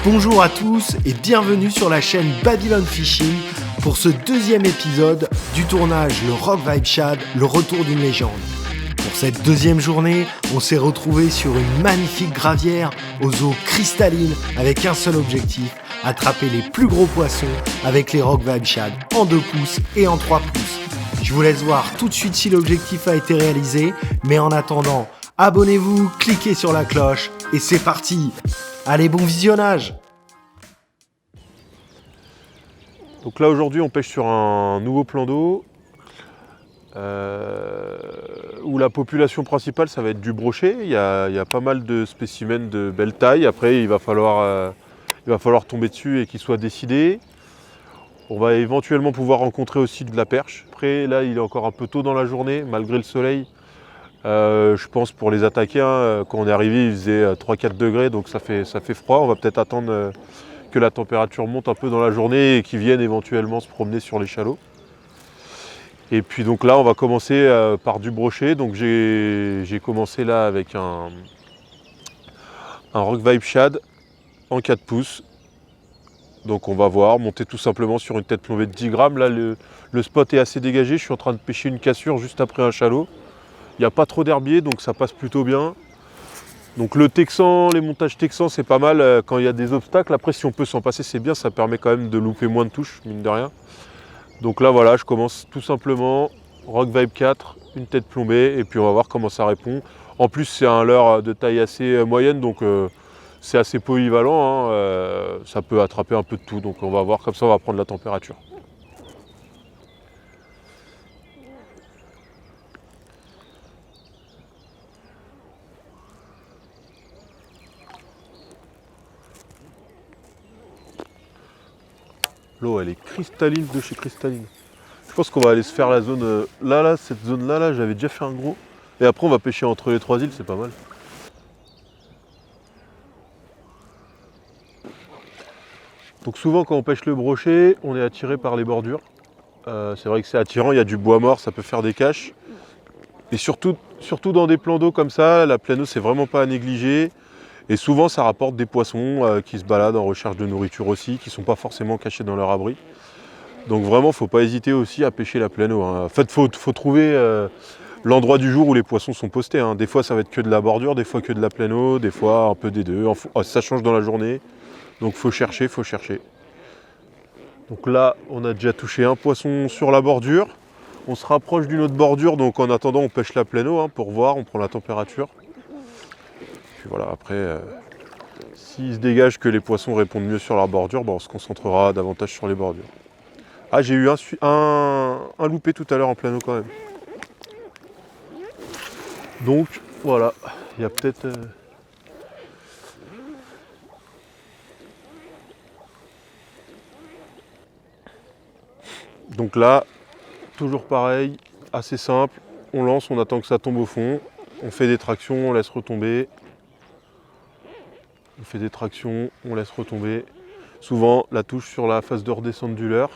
Bonjour à tous et bienvenue sur la chaîne Babylon Fishing pour ce deuxième épisode du tournage Le Rock Vibe Shad, le retour d'une légende. Pour cette deuxième journée, on s'est retrouvé sur une magnifique gravière aux eaux cristallines avec un seul objectif, attraper les plus gros poissons avec les Rock Vibe Shad en 2 pouces et en 3 pouces. Je vous laisse voir tout de suite si l'objectif a été réalisé, mais en attendant, abonnez-vous, cliquez sur la cloche et c'est parti. Allez, bon visionnage. Donc là aujourd'hui on pêche sur un nouveau plan d'eau où la population principale ça va être du brochet. Il y a pas mal de spécimens de belle taille. Après il va falloir tomber dessus et qu'ils soient décidés. On va éventuellement pouvoir rencontrer aussi de la perche. Après là il est encore un peu tôt dans la journée malgré le soleil. Je pense pour les attaquer, quand on est arrivé il faisait 3-4 degrés donc ça fait froid. On va peut-être attendre que la température monte un peu dans la journée et qu'ils viennent éventuellement se promener sur les chalots. Et puis donc là on va commencer par du brochet. Donc j'ai commencé là avec un Rock Vibe Shad en 4 pouces. Donc on va voir, monter tout simplement sur une tête plombée de 10 grammes. Là le spot est assez dégagé, je suis en train de pêcher une cassure juste après un chalot. Il n'y a pas trop d'herbier donc ça passe plutôt bien. Donc le texan, les montages texans c'est pas mal quand il y a des obstacles. Après si on peut s'en passer c'est bien, ça permet quand même de louper moins de touches, mine de rien. Donc là voilà, je commence tout simplement, Rock Vibe 4, une tête plombée et puis on va voir comment ça répond. En plus c'est un leurre de taille assez moyenne donc c'est assez polyvalent, ça peut attraper un peu de tout. Donc on va voir, comme ça on va prendre la température. L'eau elle est cristalline de chez cristalline. Je pense qu'on va aller se faire la zone là, cette zone là, j'avais déjà fait un gros. Et après on va pêcher entre les 3 îles, c'est pas mal. Donc souvent quand on pêche le brochet, on est attiré par les bordures. C'est vrai que c'est attirant, il y a du bois mort, ça peut faire des caches. Et surtout dans des plans d'eau comme ça, la pleine eau c'est vraiment pas à négliger. Et souvent ça rapporte des poissons qui se baladent en recherche de nourriture aussi, qui ne sont pas forcément cachés dans leur abri. Donc vraiment il ne faut pas hésiter aussi à pêcher la pleine eau. En fait il faut trouver l'endroit du jour où les poissons sont postés. Des fois ça va être que de la bordure, des fois que de la pleine eau, des fois un peu des deux. Ça change dans la journée. Donc faut chercher. Donc là on a déjà touché un poisson sur la bordure. On se rapproche d'une autre bordure, donc en attendant on pêche la pleine eau pour voir, on prend la température. Puis voilà, après, s'il se dégage que les poissons répondent mieux sur leur bordure, on se concentrera davantage sur les bordures. Ah, j'ai eu un loupé tout à l'heure en pleine eau quand même. Donc voilà, il y a peut-être... Donc là, toujours pareil, assez simple, on lance, on attend que ça tombe au fond, on fait des tractions, on laisse retomber. On fait des tractions, on laisse retomber. Souvent la touche sur la phase de redescente du leurre.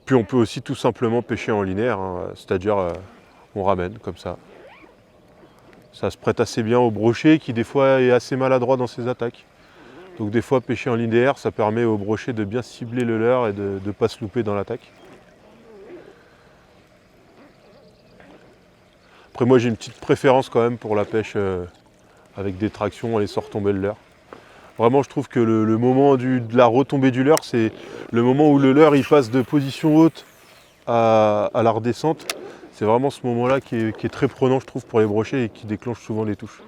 Puis on peut aussi tout simplement pêcher en linéaire, c'est-à-dire on ramène comme ça. Ça se prête assez bien au brochet qui des fois est assez maladroit dans ses attaques. Donc des fois pêcher en linéaire ça permet au brochet de bien cibler le leurre et de ne pas se louper dans l'attaque. Après moi j'ai une petite préférence quand même pour la pêche avec des tractions, on les sort tomber le leurre. Vraiment je trouve que le moment de la retombée du leurre, c'est le moment où le leurre il passe de position haute à la redescente. C'est vraiment ce moment-là qui est très prenant je trouve pour les brochets et qui déclenche souvent les touches.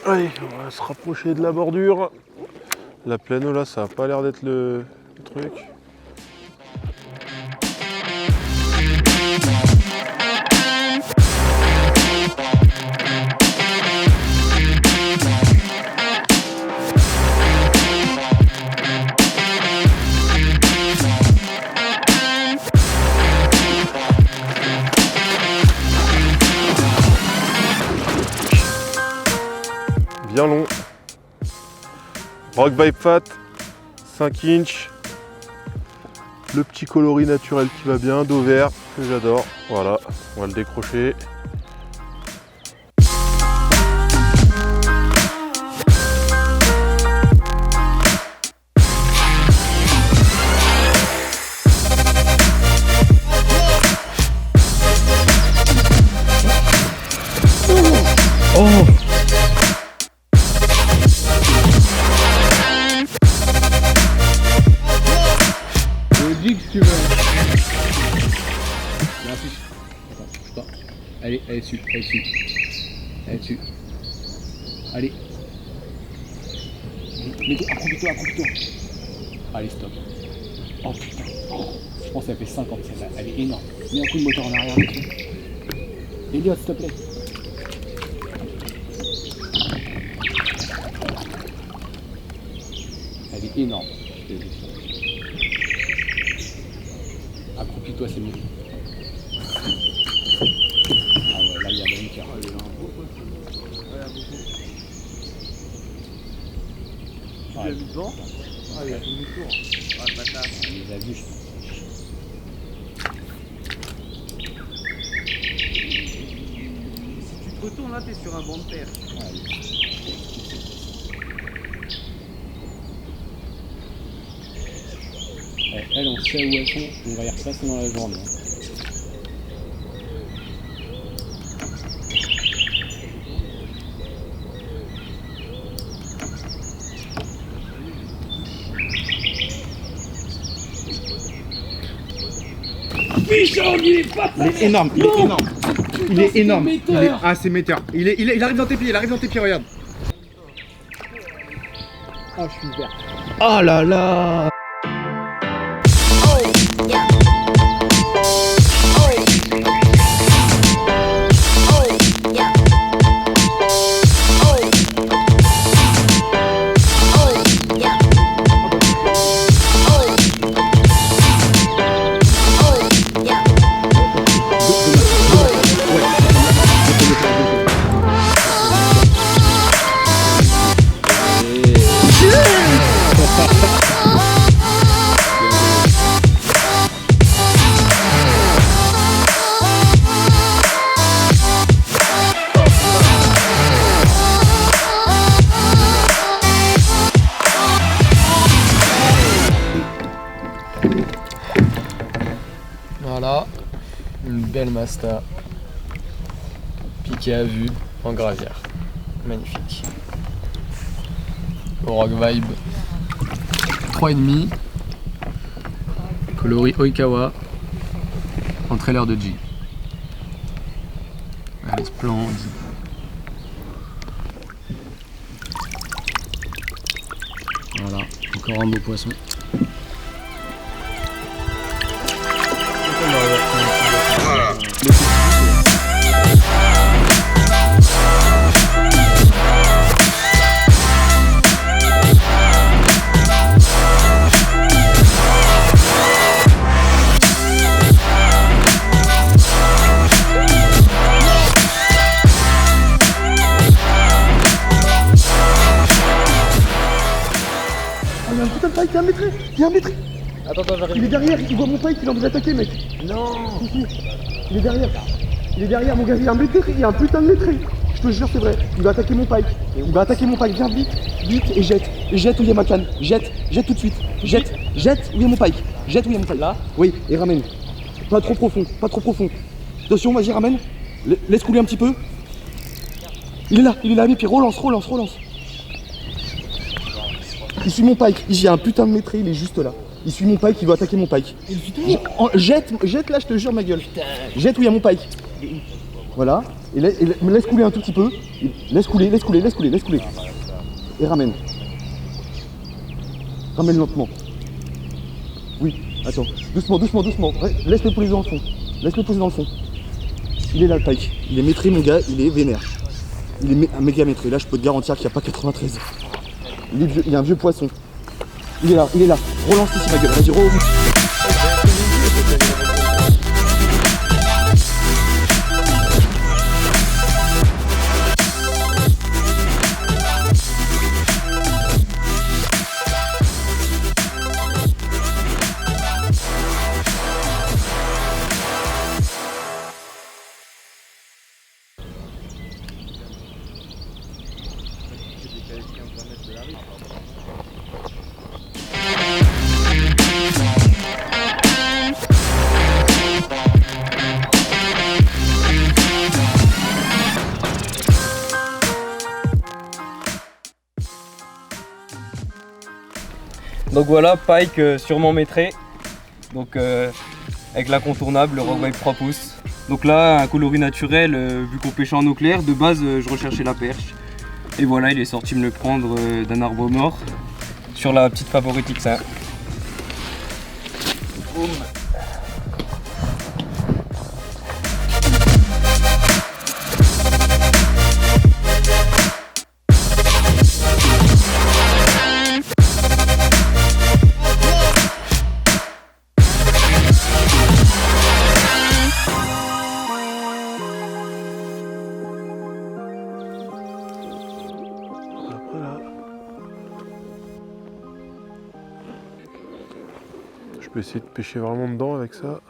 Allez, on va se rapprocher de la bordure. La pleine eau là, ça n'a pas l'air d'être le truc. bien long. Rock Vibe Fat, 5 inch. Le petit coloris naturel qui va bien, dos vert, que j'adore. Voilà, on va le décrocher. Oh! Le dig si tu veux. Non, plus. Attends, bouge pas. Allez, elle est dessus, elle est dessus. Elle est dessus. Allez. Mets-toi, accroupis-toi. Allez, stop. Oh putain. Oh, je pense qu'elle fait 50 celle-là. Elle est énorme. Mets un coup de moteur en arrière dessus. Elliot, s'il te plaît. Elle est énorme. Accroupis-toi, c'est mieux. Ah ouais, là il y a même qui a relevé un beau poisson. Tu l'as vu devant? Ah, il a fait demi-tour. Ah, le bâtard. On les a vus, je pense. Si tu te retournes là, t'es sur un banc de perche. Elles, on sait où elles sont, on va y repasser dans la journée. Pichon, il est pas Il est énorme, il est énorme. Il est énorme. Ah, c'est metteur. Il arrive dans tes pieds, regarde. Ah, je suis vert. Oh là là! Voilà, une belle masta piquée à vue en gravière. Magnifique. Rock Vibe 3,5. Coloris Oikawa en trailer de G. Elle est splendide. Voilà, encore un beau poisson. Oh, il y a un putain de pike, il y a un maîtrise. Attends, j'arrive. Il est derrière, il voit mon pike, il a envie d'attaquer, mec. Non. Si. Il est derrière, mon gars, il y a un maîtrise, il y a un putain de maîtrise. Je te jure, c'est vrai. Il va attaquer mon pike. Viens vite et jette où il y a ma canne. Jette tout de suite. Jette où il y a mon pike. Là? Oui, et ramène. Pas trop profond. Attention, vas-y, ramène. Laisse couler un petit peu. Il est là, à mes pieds. Relance. Il suit mon pike. Il y a un putain de maîtrise, il est juste là. Il suit mon pike, il va attaquer mon pike. Jette là, je te jure, ma gueule. Jette où il y a mon pike. Voilà. Et laisse couler un tout petit peu. Laisse couler. Et ramène. Ramène lentement. Oui, attends. Doucement. Ouais, laisse-le poser dans le fond. Il est là, le pike. Il est maîtrisé, mon gars. Il est vénère. Il est méga maîtrisé. Là, je peux te garantir qu'il n'y a pas 93. Il y a un vieux poisson. Il est là. Relance ici, ma gueule. Vas-y, remonte. Donc voilà, pike sûrement maîtré. Donc avec l'incontournable, le Rock Vibe 3 pouces. Donc là, un coloris naturel, vu qu'on pêchait en eau claire, de base je recherchais la perche. Et voilà, il est sorti me le prendre d'un arbre mort sur la petite favorite X1. Boum. Je peux essayer de pêcher vraiment dedans avec ça.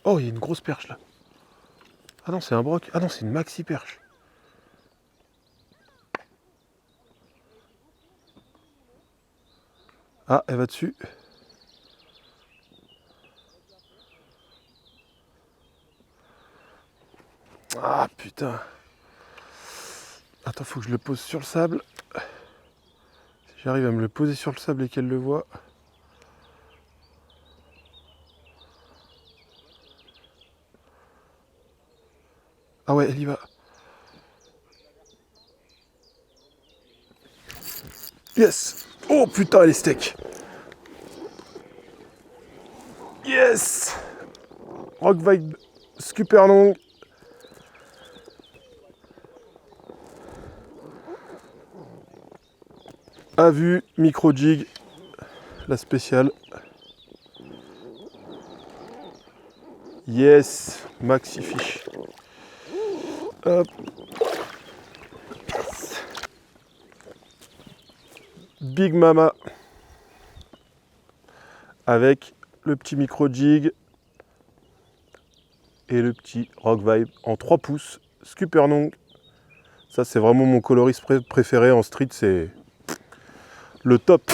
Oh, il y a une grosse perche là. Ah non, c'est un broc. Ah non, c'est une maxi perche. Ah, elle va dessus. Ah putain. Attends, faut que je le pose sur le sable. Si j'arrive à me le poser sur le sable et qu'elle le voit. Ah ouais, elle y va. Yes. Oh putain, elle est steak. Yes. Rock Vibe super long. À vue, micro jig, la spéciale. Yes, maxi fish. Hop. Big Mama. Avec le petit micro jig et le petit Rock Vibe en 3 pouces, super long. Ça c'est vraiment mon coloris préféré en street, c'est le top.